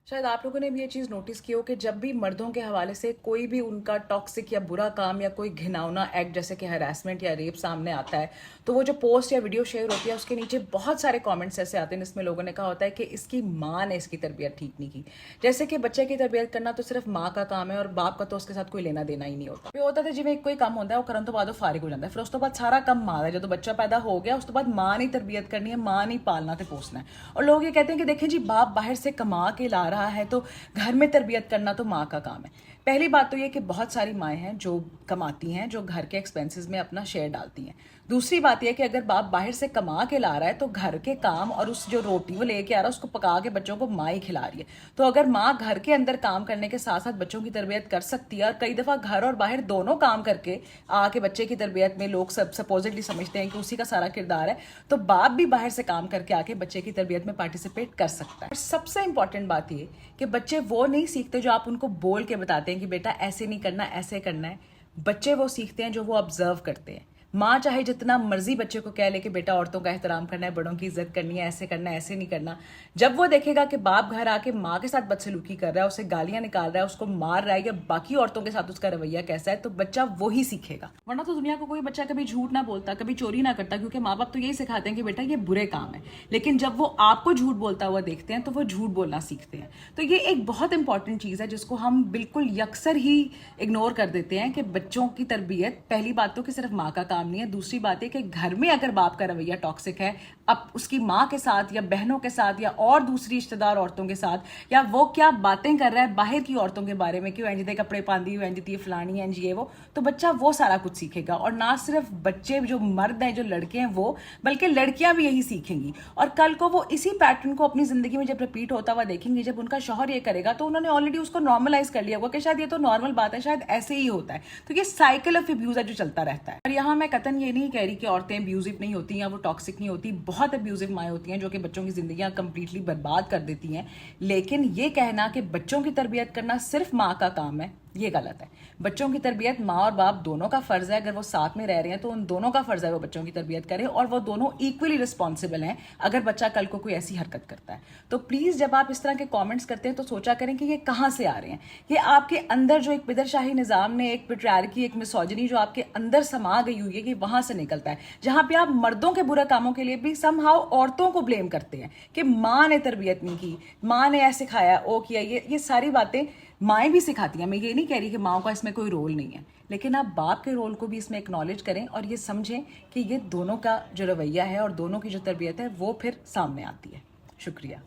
शायद आप लोगों ने भी ये चीज़ नोटिस की हो कि जब भी मर्दों के हवाले से कोई भी उनका टॉक्सिक या बुरा काम या कोई घिनौना एक्ट जैसे कि हरासमेंट या रेप सामने आता है, तो वो जो पोस्ट या वीडियो शेयर होती है उसके नीचे बहुत सारे कमेंट्स ऐसे आते हैं जिसमें लोगों ने कहा होता है कि इसकी माँ ने इसकी तरबियत ठीक नहीं की। जैसे कि बच्चे की तरबियत करना तो सिर्फ माँ का काम है और बाप का तो उसके साथ कोई लेना देना ही नहीं होता। ये होता था जिਵੇਂ कोई काम होता है वो करन तो बाद फारिग हो जाता है, फिर उस तो बाद सारा काम माँ का, जो बच्चा पैदा हो गया उस तो बाद माँ ने तरबियत करनी है, माँ ने पालना ते पोसना है। और लोग ये कहते हैं कि देखें जी बाप बाहर से कमा के ला रहा है तो घर में तरबियत करना तो माँ का काम है। पहली बात तो ये कि बहुत सारी माएँ हैं जो कमाती हैं, जो घर के एक्सपेंसेस में अपना शेयर डालती हैं। दूसरी बात यह कि अगर बाप बाहर से कमा के ला रहा है तो घर के काम और उस जो रोटी वो लेके आ रहा है उसको पका के बच्चों को माँ ही खिला रही है। तो अगर माँ घर के अंदर काम करने के साथ साथ बच्चों की तरबियत कर सकती है, और कई दफ़ा घर और बाहर दोनों काम करके आके बच्चे की तरबियत में लोग सब सपोजिटली समझते हैं कि उसी का सारा किरदार है, तो बाप भी बाहर से काम करके आके बच्चे की तरबियत में पार्टिसिपेट कर सकता है। और सबसे इंपॉर्टेंट बात ये कि बच्चे वो नहीं सीखते जो आप उनको बोल के बताते हैं कि बेटा ऐसे नहीं करना, ऐसे करना है। बच्चे वो सीखते हैं जो वो ऑब्जर्व करते हैं। माँ चाहे जितना मर्जी बच्चे को कह ले कि बेटा औरतों का एहतराम करना है, बड़ों की इज्जत करनी है, ऐसे करना है, ऐसे नहीं करना, जब वो देखेगा कि बाप घर आके माँ के साथ बदसलूकी कर रहा है, उसे गालियां निकाल रहा है, उसको मार रहा है या बाकी औरतों के साथ उसका रवैया कैसा है, तो बच्चा वही सीखेगा। वरना तो दुनिया को कोई बच्चा कभी झूठ ना बोलता, कभी चोरी ना करता, क्योंकि माँ बाप तो यही सिखाते हैं कि बेटा ये बुरे काम है। लेकिन जब वो आपको झूठ बोलता हुआ देखते हैं तो वो झूठ बोलना सीखते हैं। तो ये एक बहुत इंपॉर्टेंट चीज़ है जिसको हम बिल्कुल यकसर ही इग्नोर कर देते हैं कि बच्चों की तरबियत पहली बात तो कि सिर्फ माँ का काम नहीं है। दूसरी बात है कि घर में अगर बाप का रवैया टॉक्सिक है, अब उसकी माँ के साथ या बहनों के साथ या और दूसरी रिश्तेदार औरतों के साथ, या वो क्या बातें कर रहा है बाहर की औरतों के बारे में कि वो इंजदे कपड़े पांदी हुई इंजती है फलानी है ये वो, तो बच्चा वो सारा कुछ सीखेगा। और ना सिर्फ बच्चे जो मर्द हैं, जो लड़के हैं वो, बल्कि लड़कियां भी यही सीखेंगी। और कल को वो इसी पैटर्न को अपनी जिंदगी में जब रिपीट होता हुआ देखेंगे, जब उनका शौहर ये करेगा तो उन्होंने ऑलरेडी उसको नॉर्मलाइज कर लिया होगा कि शायद ये तो नॉर्मल बात है, शायद ऐसे ही होता है। तो ये साइकिल ऑफ अब्यूज है जो चलता रहता है। और यहाँ मैं कतन ये नहीं कह रही कि औरतें अब्यूजिव नहीं होती या वो टॉक्सिक नहीं होती। बहुत अब्यूजिव माएँ होती हैं जो कि बच्चों की जिंदगियां कंप्लीटली बर्बाद कर देती हैं। लेकिन ये कहना कि बच्चों की तरबियत करना सिर्फ माँ का काम है, ये गलत है। बच्चों की तरबियत माँ और बाप दोनों का फर्ज है। अगर वो साथ में रह रहे हैं तो उन दोनों का फर्ज है वो बच्चों की तरबियत करें, और वो दोनों इक्वली रिस्पॉन्सिबल हैं अगर बच्चा कल को कोई ऐसी हरकत करता है। तो प्लीज़ जब आप इस तरह के कमेंट्स करते हैं तो सोचा करें कि ये कहाँ से आ रहे हैं। ये आपके अंदर जो एक पिदरशाही निज़ाम ने, एक पेट्रियार्की, एक मिसोजिनी जो आपके अंदर समा गई हुई है, कि वहाँ से निकलता है, जहाँ पे आप मर्दों के बुरे कामों के लिए भी समहाउ औरतों को ब्लेम करते हैं कि माँ ने तरबियत नहीं की, माँ ने ऐसे खाया, ओ किया। ये सारी बातें माएँ भी सिखाती हैं। मैं ये नहीं कह रही कि माँ का इसमें कोई रोल नहीं है, लेकिन आप बाप के रोल को भी इसमें एक्नॉलेज करें और ये समझें कि ये दोनों का जो रवैया है और दोनों की जो तरबियत है वो फिर सामने आती है। शुक्रिया।